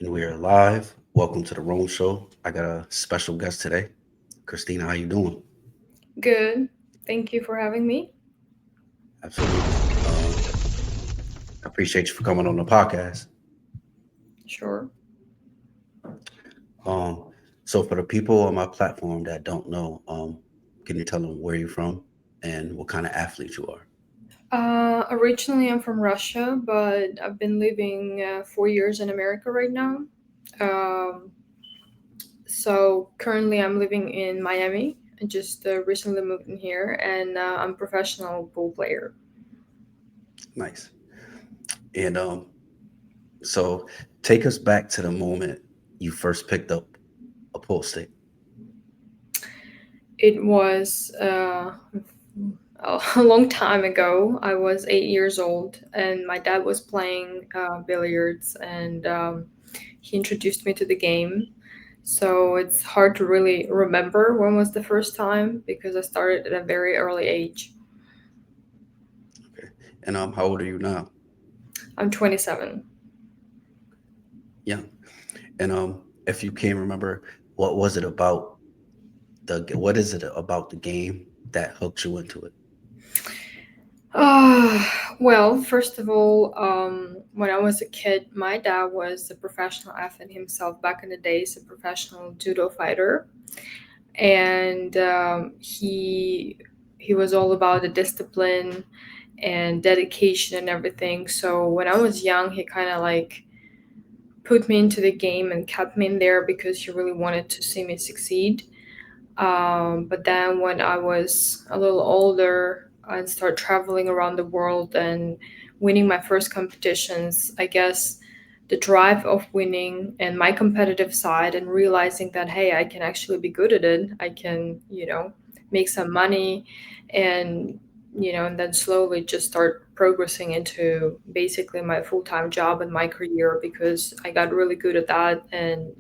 And we are live. Welcome to the Rome Show. I got a special guest today. Christina, how you doing? Good. Thank you for having me. Absolutely. I appreciate you for coming on the podcast. Sure. Um, so for the people on my platform that don't know, can you tell them where you're from and what kind of athlete you are? Originally, I'm from Russia, but I've been living 4 years in America right now. Um, so currently, I'm living in Miami. I just recently moved in here, and I'm a professional pool player. Nice. And so take us back to the moment you first picked up a pool stick. It was a long time ago. I was 8 years old, and my dad was playing billiards, and he introduced me to the game. So it's hard to really remember when was the first time because I started at a very early age. Okay. And how old are you now? I'm 27. Yeah. And if you can remember, what was it about what is it about the game that hooked you into it? Uh, well, first of all, when I was a kid, my dad was a professional athlete himself back in the days, a professional judo fighter, and he was all about the discipline and dedication and everything. So when I was young, he kind of like put me into the game and kept me in there because he really wanted to see me succeed. But then when I was a little older and started traveling around the world and winning my first competitions, I guess the drive of winning and my competitive side and realizing that, hey, I can actually be good at it. I can, make some money and, and then slowly just start progressing into basically my full-time job and my career because I got really good at that and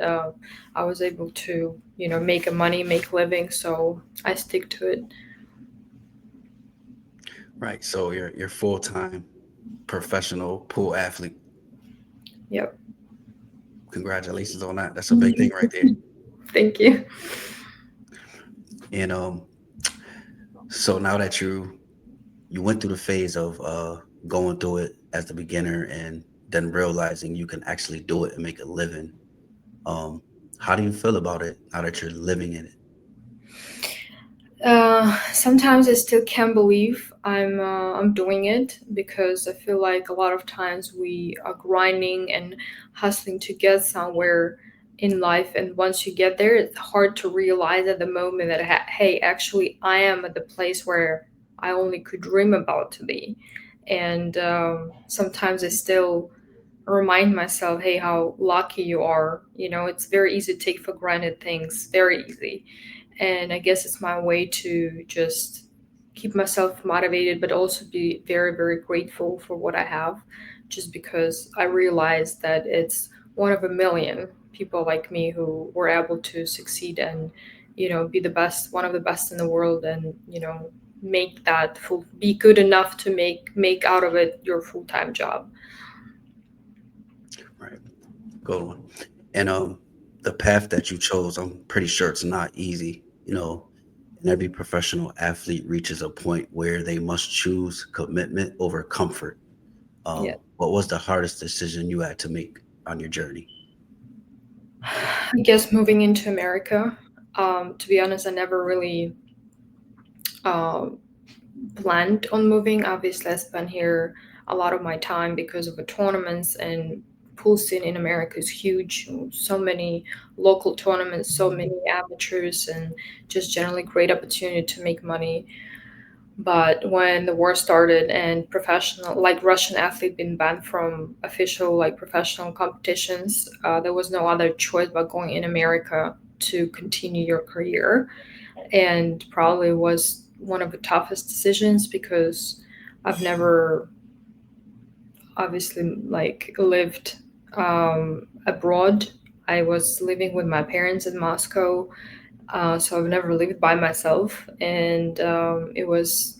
I was able to, make a money, make living. So I stick to it. Right. So you're full time professional pool athlete. Yep. Congratulations on that. That's a big thing right there. Thank you. And so now that you went through the phase of going through it as the beginner and then realizing you can actually do it and make a living. Um, how do you feel about it now that you're living in it? Sometimes I still can't believe I'm doing it because I feel like a lot of times we are grinding and hustling to get somewhere in life, and once you get there, it's hard to realize at the moment that hey, actually, I am at the place where I only could dream about to be, and sometimes I still remind myself, hey, how lucky you are. It's very easy to take for granted things, very easy, and I guess it's my way to just keep myself motivated but also be very very grateful for what I have, just because I realize that it's one of a million people like me who were able to succeed and be the best, one of the best in the world, and make that full, be good enough to make out of it your full-time job. Right. Good one. And the path that you chose, I'm pretty sure it's not easy. And every professional athlete reaches a point where they must choose commitment over comfort. Yeah. What was the hardest decision you had to make on your journey? I guess moving into America. To be honest, I never really um, planned on moving. Obviously, I spent here a lot of my time because of the tournaments, and pool scene in America is huge. So many local tournaments, so many amateurs, and just generally great opportunity to make money. But when the war started and professional, like Russian athlete, been banned from official like professional competitions, there was no other choice but going in America to continue your career, and probably was one of the toughest decisions because I've never obviously like lived abroad. I was living with my parents in Moscow, so I've never lived by myself, and it was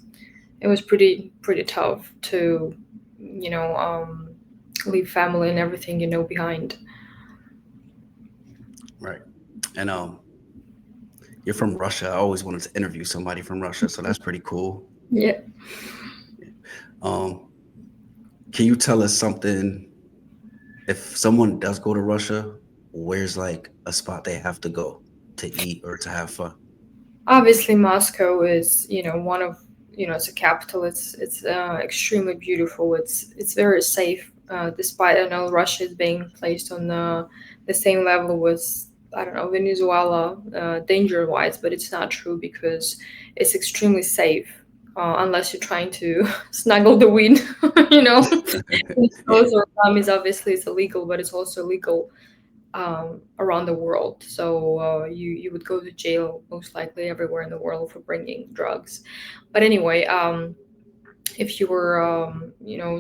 pretty tough to you know um, leave family and everything behind. Right. And you're from Russia. I always wanted to interview somebody from Russia, so that's pretty cool. Yeah. Um, can you tell us something? If someone does go to Russia, where's like a spot they have to go to eat or to have fun? Obviously, Moscow is, one of, it's a capital. It's extremely beautiful. It's very safe, despite I know Russia is being placed on the same level with, I don't know, Venezuela, danger wise, but it's not true because it's extremely safe. Unless you're trying to snuggle the weed, you know, Yeah. those or gummies. Obviously, it's illegal, but it's also legal around the world. So you would go to jail most likely everywhere in the world for bringing drugs. But anyway, if you were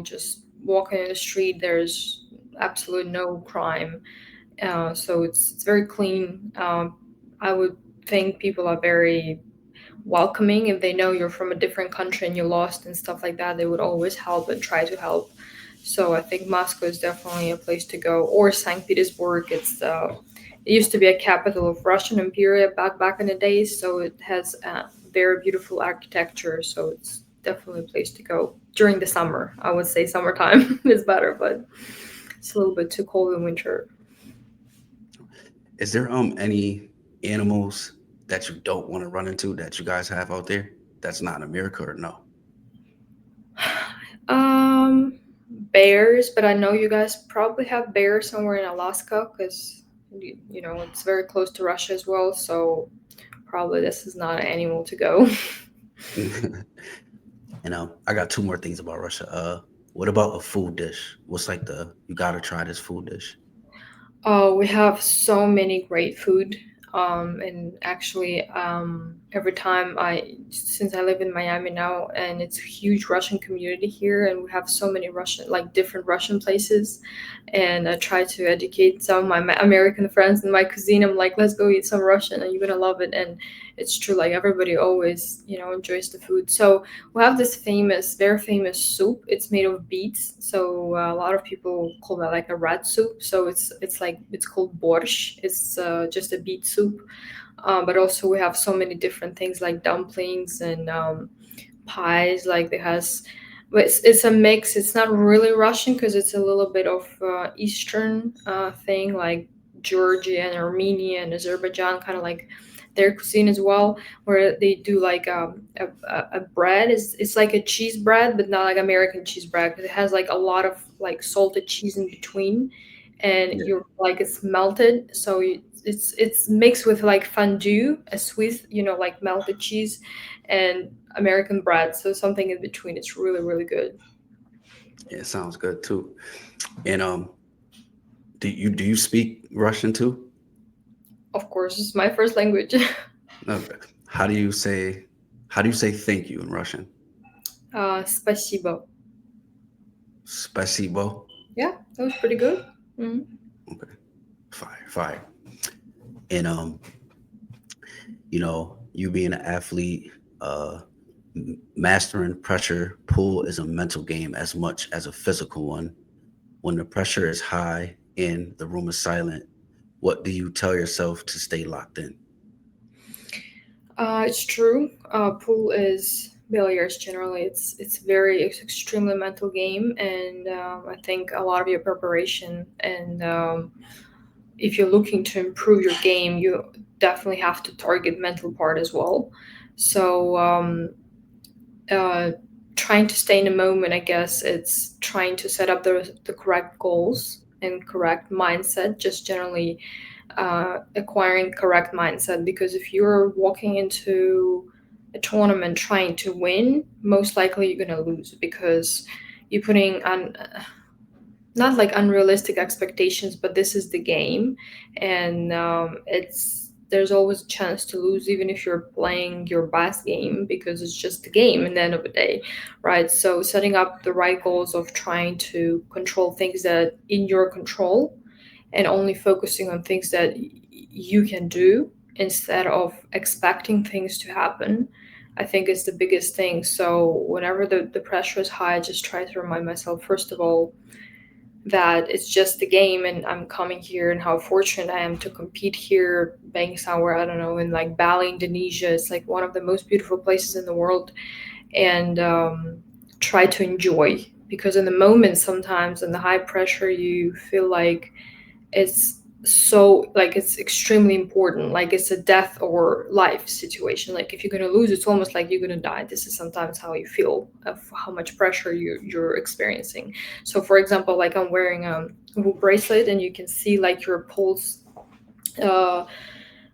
just walking in the street, there's absolutely no crime. So it's very clean. I would think people are very welcoming. If they know you're from a different country and you're lost and stuff like that, they would always help and try to help. So I think Moscow is definitely a place to go, or St. Petersburg. It used to be a capital of Russian Empire back in the days, so it has very beautiful architecture. So it's definitely a place to go during the summer. I would say summertime is better, but it's a little bit too cold in winter. Is there any animals that you don't want to run into that you guys have out there that's not in America or no? Um, Bears, but I know you guys probably have bears somewhere in Alaska because it's very close to Russia as well. So probably this is not an animal to go. I got two more things about Russia. What about a food dish? What's like the you gotta try this food dish? Oh, we have so many great food. And actually, every time since I live in Miami now, and it's a huge Russian community here, and we have so many Russian, like different Russian places, and I try to educate some of my American friends and my cuisine. I'm like, let's go eat some Russian, and you're gonna love it. And it's true, like everybody always, enjoys the food. So we have this very famous soup. It's made of beets, so a lot of people call that like a red soup. So it's called borscht. It's just a beet soup. But also we have so many different things like dumplings and pies. Like it has, but it's a mix. It's not really Russian because it's a little bit of Eastern thing, like Georgia and Armenia and Azerbaijan, kind of like their cuisine as well, where they do like a bread. It's like a cheese bread, but not like American cheese bread because it has like a lot of like salted cheese in between, and Yeah, you're like it's melted, so it's mixed with like fondue, a sweet, like melted cheese, and American bread, so something in between. It's really, really good. yeah, it sounds good too. And do you speak Russian too? Of course, it's my first language. Okay. How do you say how do you say thank you in Russian? Спасибо. Spasibo. Yeah, that was pretty good. Mhm. Okay. Fire, fire. And you being an athlete, mastering pressure pool is a mental game as much as a physical one. When the pressure is high and the room is silent, what do you tell yourself to stay locked in? It's true. Pool is billiards generally. It's extremely mental game, and I think a lot of your preparation and if you're looking to improve your game, you definitely have to target mental part as well. So uh, trying to stay in the moment, I guess it's trying to set up the correct goals and correct mindset. Just generally acquiring correct mindset, because if you're walking into a tournament trying to win, most likely you're gonna lose because you're putting on not like unrealistic expectations, but this is the game, and it's there's always a chance to lose even if you're playing your best game because it's just a game in the end of the day, right? So setting up the right goals of trying to control things that in your control and only focusing on things that you can do instead of expecting things to happen, I think is the biggest thing. So whenever the pressure is high, I just try to remind myself, first of all, that it's just a game and I'm coming here, and how fortunate I am to compete here, being somewhere, I don't know, in like Bali, Indonesia. It's like one of the most beautiful places in the world. And try to enjoy, because in the moment sometimes in the high pressure you feel like it's so like it's extremely important, like it's a death or life situation. Like if you're going to lose, it's almost like you're going to die. This is sometimes how you feel of how much pressure you're experiencing. So for example, like I'm wearing a bracelet and you can see like your pulse uh,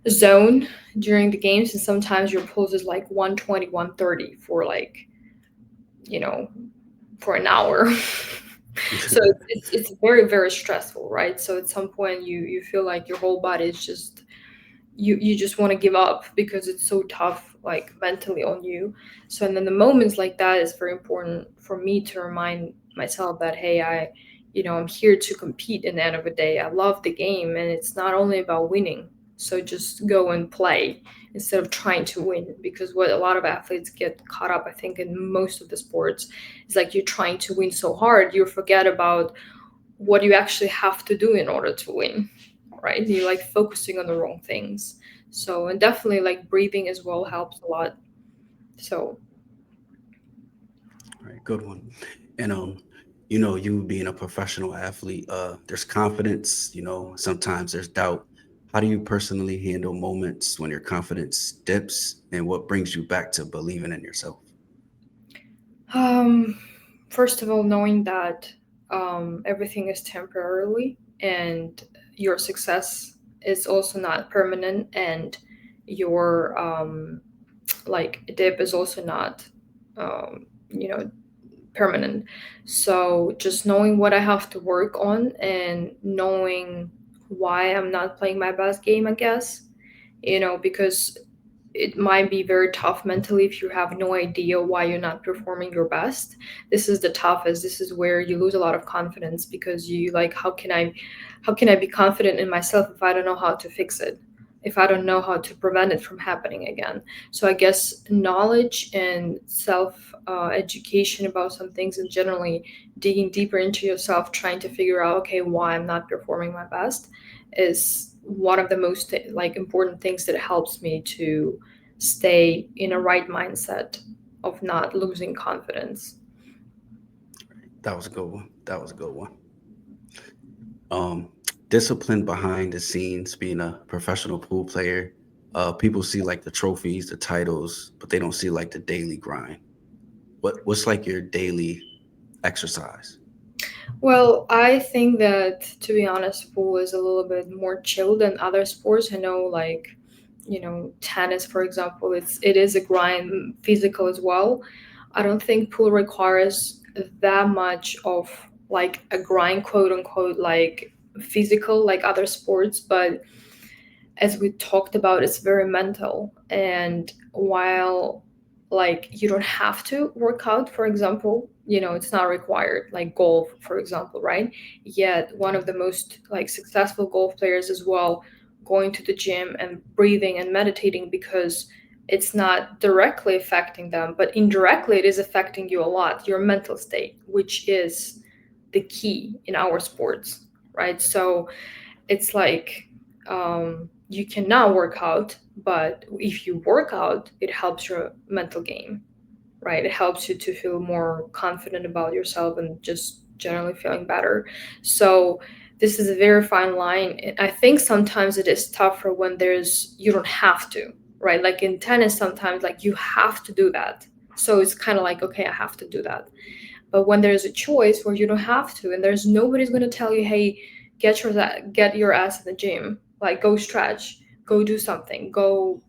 zone during the games, and sometimes your pulse is like 120, 130 for like, you know, for an hour. So it's very very stressful, right? So at some point you feel like your whole body is just, you just want to give up because it's so tough, like mentally on you. So and then the moments like that is very important for me to remind myself that, hey, I'm here to compete. In the end of the day, I love the game and it's not only about winning. So just go and play instead of trying to win, because what a lot of athletes get caught up, I think, in most of the sports is like you're trying to win so hard you forget about what you actually have to do in order to win, right? You're like focusing on the wrong things. So, and definitely like breathing as well helps a lot. So, All right, good one. And you being a professional athlete, there's confidence, sometimes there's doubt. How do you personally handle moments when your confidence dips, and what brings you back to believing in yourself? um, first of all, knowing that everything is temporarily, and your success is also not permanent, and your like dip is also not um, you know permanent. So just knowing what I have to work on and knowing why I'm not playing my best game, I guess, because it might be very tough mentally if you have no idea why you're not performing your best. This is the toughest. This is where you lose a lot of confidence, because you like, how can I be confident in myself if I don't know how to fix it? If I don't know how to prevent it from happening again. So I guess knowledge and self education about some things, and generally digging deeper into yourself, trying to figure out, okay, why I'm not performing my best, is one of the most like important things that helps me to stay in a right mindset of not losing confidence. That was a good one. That was a good one. Um, Discipline behind the scenes, being a professional pool player. People see like the trophies, the titles, but they don't see like the daily grind. What's like your daily exercise? Well, I think that, to be honest, pool is a little bit more chill than other sports. I know, like, tennis, for example, it is a grind, physical as well. I don't think pool requires that much of like a grind, quote unquote, like physical, like other sports, but as we talked about, it's very mental. And while like you don't have to work out, for example, it's not required, like golf, for example, right? Yet one of the most like successful golf players as well, going to the gym and breathing and meditating, because it's not directly affecting them, but indirectly it is affecting you a lot, your mental state, which is the key in our sports, right? So it's like, you cannot work out, but if you work out, it helps your mental game, right? It helps you to feel more confident about yourself and just generally feeling better. So this is a very fine line. I think sometimes it is tougher when you don't have to, right? Like in tennis, sometimes like you have to do that. So it's kind of like, okay, I have to do that. But when there's a choice where you don't have to, and there's nobody's going to tell you, hey, get your ass in the gym, like go stretch, go do something, go,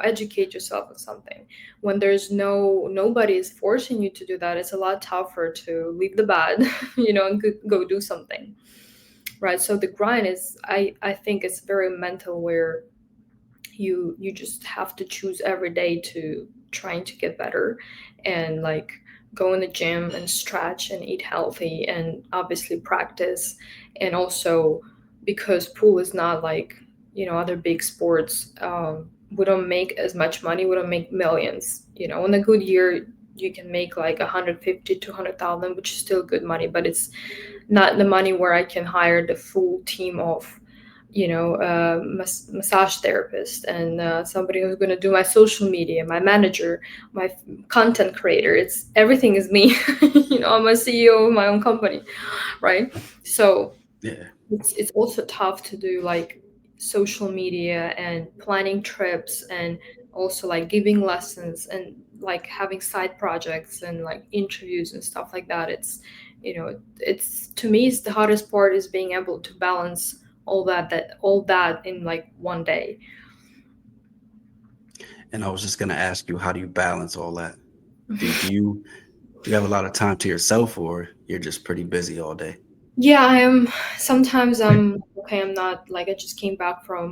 educate yourself on something. When there's nobody is forcing you to do that, it's a lot tougher to leave the bed, and go do something, right? So the grind is, I think it's very mental, where you just have to choose every day to trying to get better, and like go in the gym and stretch and eat healthy and obviously practice. And also, because pool is not like, other big sports, we don't make as much money, we don't make millions. In a good year you can make like 150 200,000, which is still good money, but it's not the money where I can hire the full team of, massage therapist and somebody who's going to do my social media, my manager, my content creator. It's everything is me. I'm a CEO of my own company, right? So Yeah. it's also tough to do like social media and planning trips and also like giving lessons and like having side projects and like interviews and stuff like that. It's to me, it's the hardest part is being able to balance all that in like one day. And I was just gonna ask you, how do you balance all that? Do you have a lot of time to yourself, or you're just pretty busy all day? Yeah, I am. Sometimes I'm okay. I'm not like I just came back from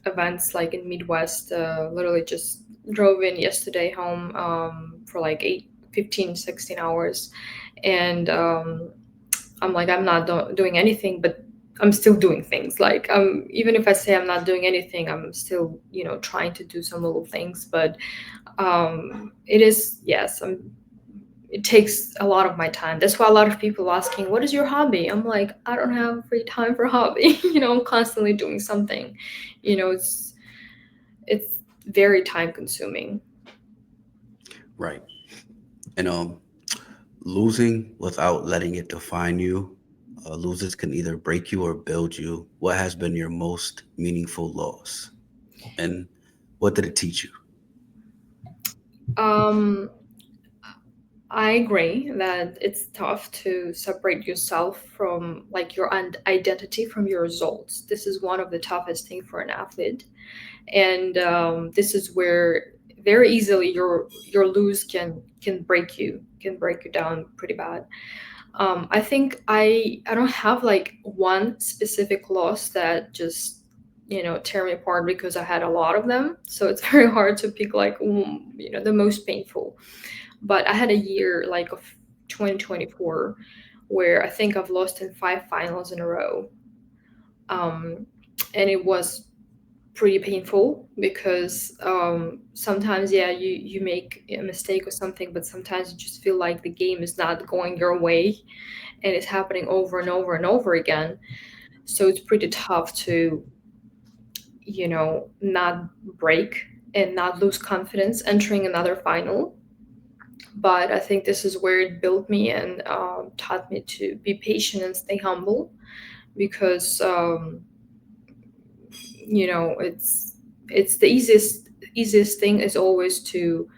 events like in Midwest. Literally just drove in yesterday home for like 15, 16 hours, and I'm like I'm not doing anything, but I'm still doing things. Like even if I say I'm not doing anything, I'm still trying to do some little things. But it is, yes, it takes a lot of my time. That's why a lot of people asking, "What is your hobby?" I'm like, I don't have free time for hobby. I'm constantly doing something. It's very time consuming. Right. And losing without letting it define you. Losers can either break you or build you. What has been your most meaningful loss, and what did it teach you? Um, I agree that it's tough to separate yourself from like your identity from your results. This is one of the toughest thing for an athlete, and this is where very easily your lose can break you down pretty bad. I think I don't have like one specific loss that just tear me apart because I had a lot of them. So it's very hard to pick like the most painful. But I had a year like of 2024 where I think I've lost in 5 finals in a row, um, and it was pretty painful because sometimes yeah you make a mistake or something, but sometimes you just feel like the game is not going your way and it's happening over and over and over again. So it's pretty tough to not break and not lose confidence entering another final. But I think this is where it built me and taught me to be patient and stay humble because it's the easiest thing is always to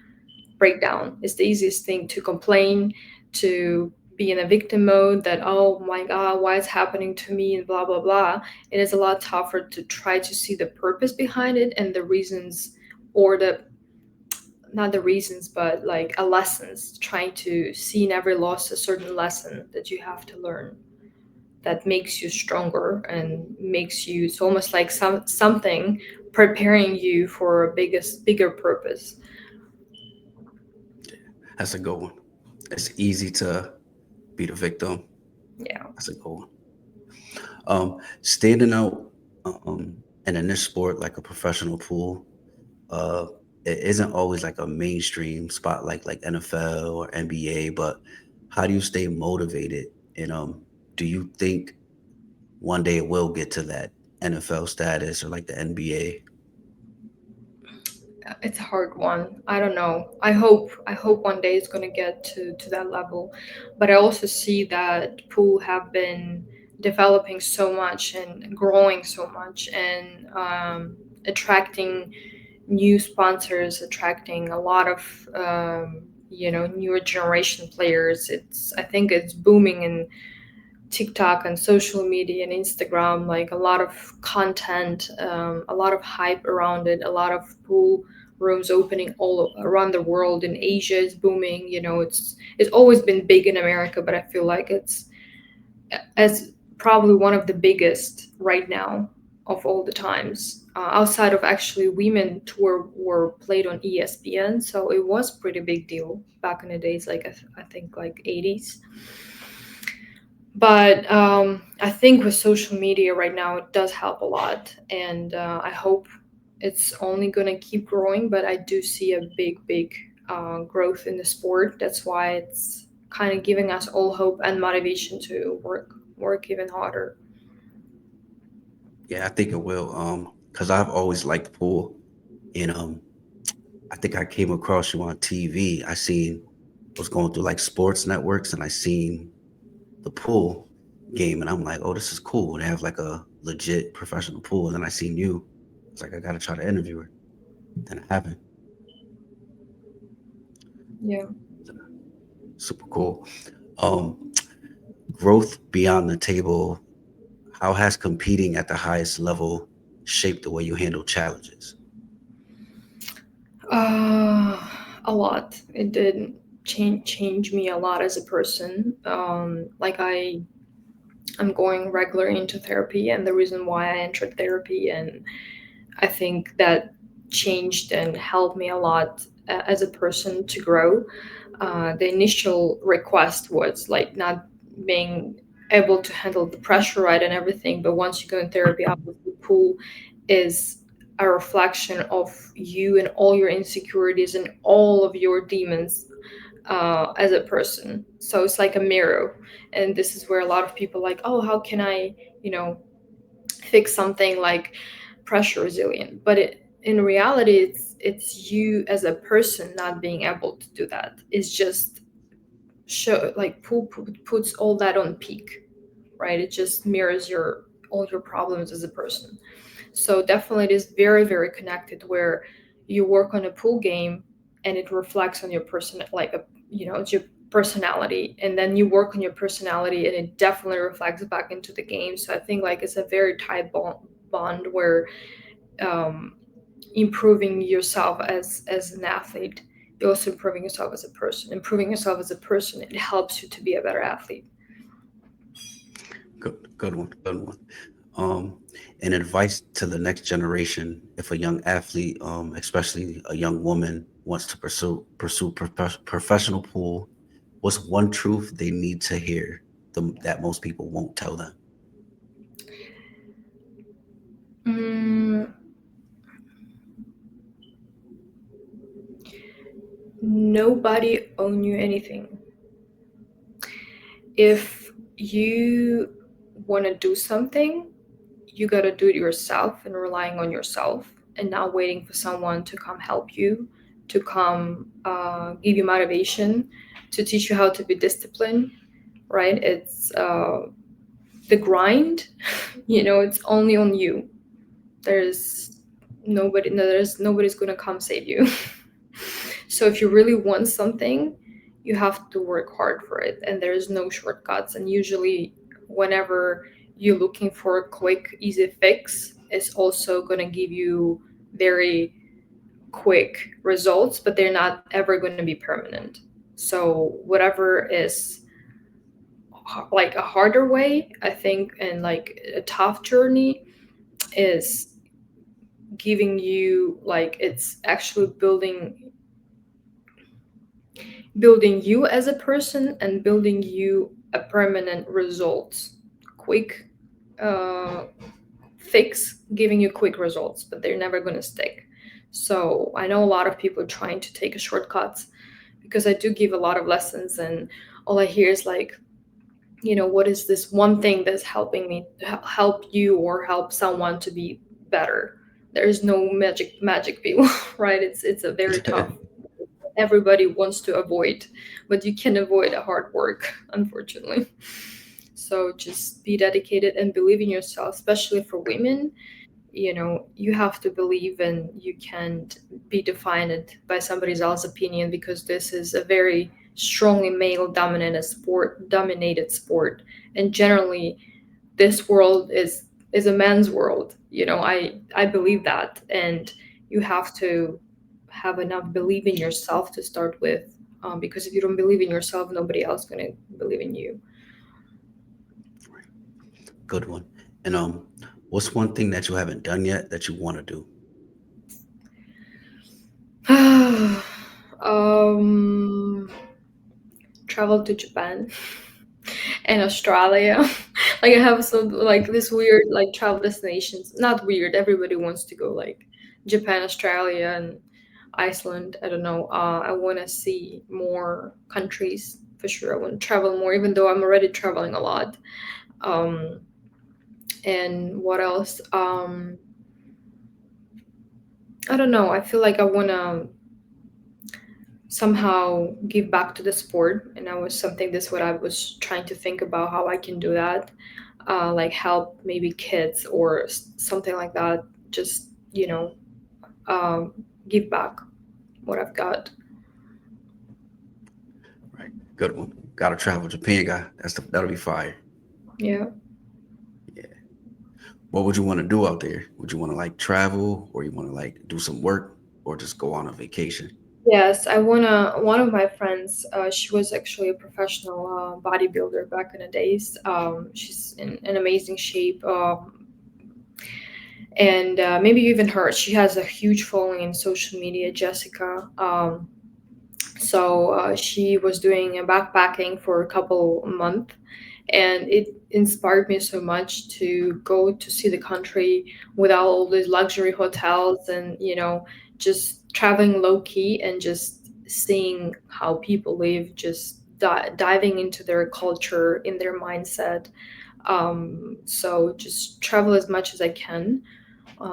break down. It's the easiest thing to complain, to be in a victim mode that, oh my God, why is happening to me and blah, blah, blah. It is a lot tougher to try to see the purpose behind it and the reasons, or not the reasons, but like a lessons, trying to see in every loss a certain lesson that you have to learn that makes you stronger and makes you, it's almost like something preparing you for a bigger purpose. That's a good one. It's easy to be the victim. Yeah. That's a good one. Standing out in a niche sport like a professional pool, uh, it isn't always like a mainstream spot like NFL or NBA. But how do you stay motivated? And do you think one day it will get to that NFL status or like the NBA? It's a hard one. I don't know. I hope one day it's gonna get to that level, but I also see that pool have been developing so much and growing so much and attracting new sponsors, attracting a lot of newer generation players. I think it's booming in TikTok and social media and Instagram, like a lot of content, a lot of hype around it, a lot of pool rooms opening all around the world. In Asia is booming. It's always been big in America, but I feel like it's as probably one of the biggest right now of all the times. Outside of actually women tour were played on ESPN, so it was pretty big deal back in the days, like I think like 80s. But I think with social media right now it does help a lot, and I hope it's only going to keep growing. But I do see a big growth in the sport. That's why it's kind of giving us all hope and motivation to work even harder. Yeah, I think it will. Because I've always liked pool, and I think I came across you on TV. Was going through like sports networks, and I seen the pool game, and I'm like, oh, this is cool. They have like a legit professional pool. And then I seen you. I was like, I gotta try to interview her. Then I haven't. Yeah. Super cool. Um, Growth beyond the table. How has competing at the highest level shaped the way you handle challenges? Uh, a lot. It did change me a lot as a person. Like I'm going regular into therapy, and the reason why I entered therapy, and I think that changed and helped me a lot as a person to grow. The initial request was like not being able to handle the pressure, right, and everything. But once you go in therapy, obviously, pool is a reflection of you and all your insecurities and all of your demons as a person. So it's like a mirror. And this is where a lot of people like, oh, how can I, you know, fix something like pressure resilient? But in reality, it's you as a person not being able to do that. It's just show like puts all that on peak, right? It just mirrors your all your problems as a person. So definitely it is very, very connected where you work on a pool game and it reflects on your person, like a, you know, it's your personality, and then you work on your personality and it definitely reflects back into the game. So I think like it's a very tight bond where um, improving yourself as an athlete, you're also improving yourself as a person. Improving yourself as a person, it helps you to be a better athlete. Good one. Good one. Um, and advice to the next generation: if a young athlete, especially a young woman, wants to pursue professional pool, what's one truth they need to hear that most people won't tell them? Mm, nobody owe you anything. If you want to do something, you got to do it yourself and relying on yourself and not waiting for someone to come help you, to come give you motivation, to teach you how to be disciplined, right? It's the grind, you know, it's only on you. There's nobody, no, there's nobody's going to come save you. So if you really want something, you have to work hard for it, and there's no shortcuts. And usually, whenever you're looking for a quick, easy fix, it's also going to give you very quick results, but they're not ever going to be permanent. So whatever is like a harder way, I think, and like a tough journey is giving you like it's actually building you as a person and building you a permanent results, quick uh, fix, giving you quick results, but they're never going to stick. So I know a lot of people trying to take a shortcuts because I do give a lot of lessons, and all I hear is like, you know, what is this one thing that's helping me help you or help someone to be better? There's no magic pill. Right? It's a very tough, everybody wants to avoid, but you can avoid a hard work, unfortunately. So just be dedicated and believe in yourself, especially for women. You know, you have to believe, and you can't be defined by somebody else's opinion, because this is a very strongly male dominated sport, and generally this world is a man's world. You know, I believe that, and you have to have enough belief in yourself to start with, because if you don't believe in yourself, nobody else gonna believe in you. Good one. And what's one thing that you haven't done yet that you want to do? um Travel to Japan and Australia. Like I have some like this weird like travel destinations. Not weird. Everybody wants to go like Japan, Australia, and Iceland. I don't know. I want to see more countries. For sure, I want to travel more, even though I'm already traveling a lot. Um, and what else? I don't know. I feel like I want to somehow give back to the sport, and that was something, this what I was trying to think about how I can do that, like help maybe kids or something like that. Just, you know, um, give back what I've got. Right. Good one. Gotta travel Japan guy. That'll be fire. Yeah. Yeah. What would you want to do out there? Would you want to like travel or you want to like do some work or just go on a vacation? Yes, I wanna. One of my friends, she was actually a professional bodybuilder back in the days. She's in amazing shape, and maybe you even heard she has a huge following in social media. Jessica. So she was doing a backpacking for a couple months, and it inspired me so much to go to see the country without all these luxury hotels, and just traveling low key and just seeing how people live, just diving into their culture, in their mindset. So just travel as much as I can,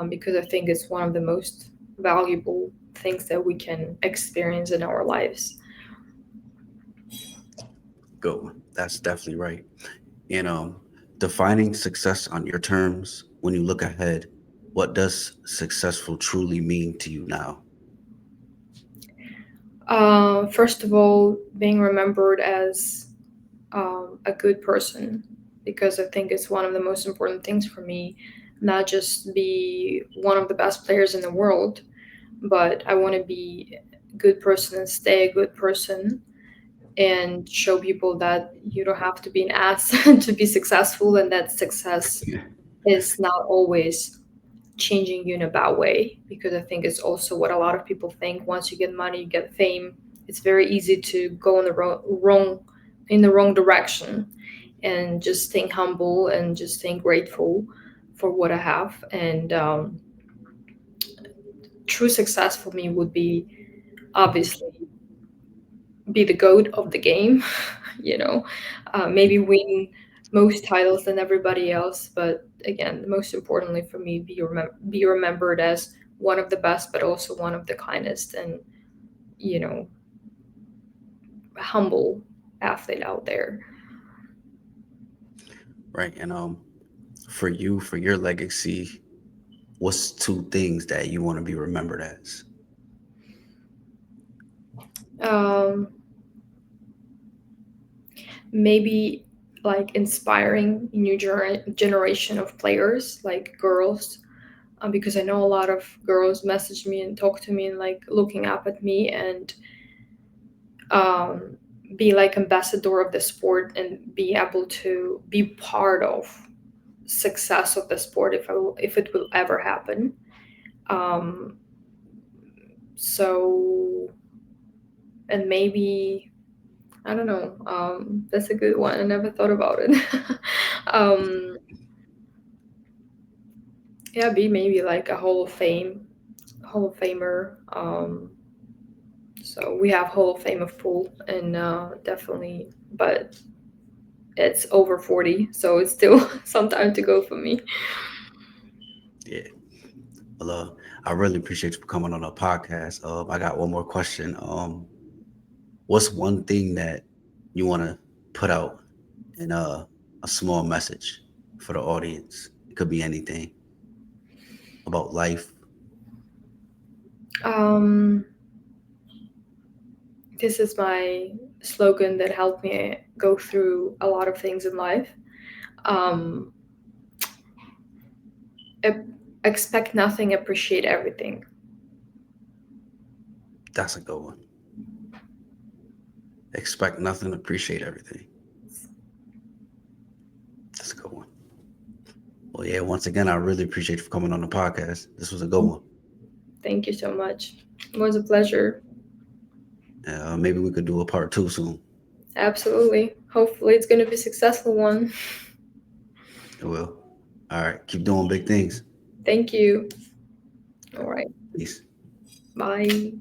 because I think it's one of the most valuable things that we can experience in our lives. Good one. That's definitely right. And defining success on your terms when you look ahead, what does successful truly mean to you now? First of all, being remembered as a good person, because I think it's one of the most important things for me. Not just be one of the best players in the world, but I want to be a good person and stay a good person, and show people that you don't have to be an ass to be successful, and that success is not always changing you in a bad way. Because I think it's also what a lot of people think: once you get money, you get fame, it's very easy to go in the wrong direction. And just staying humble and just staying grateful for what I have. And true success for me would be, obviously, be the goat of the game. you know Maybe win most titles than everybody else, but again, most importantly for me, be remembered as one of the best, but also one of the kindest and, you know humble athlete out there. Right. And for you, for your legacy, what's two things that you want to be remembered as? um Maybe like inspiring new generation of players, like girls, because I know a lot of girls message me and talk to me and like looking up at me, and um, be like ambassador of the sport and be able to be part of success of the sport, if it will ever happen. Um, so, and maybe, I don't know. That's a good one. I never thought about it. um, yeah, be maybe like a Hall of Famer. So we have Hall of Fame of pool, and definitely, but it's over 40, so it's still some time to go for me. Yeah. Well, I really appreciate you for coming on our podcast. I got one more question. What's one thing that you want to put out in a small message for the audience? It could be anything about life. Um, this is my slogan that helped me go through a lot of things in life. Um, e- Expect nothing, appreciate everything. That's a good one. Expect nothing, appreciate everything. That's a good one. Well, yeah, once again, I really appreciate you for coming on the podcast. This was a good one. Thank you so much. It was a pleasure. Maybe we could do a part two soon. Absolutely. Hopefully, it's going to be a successful one. It will. All right. Keep doing big things. Thank you. All All right. right. Peace. Bye.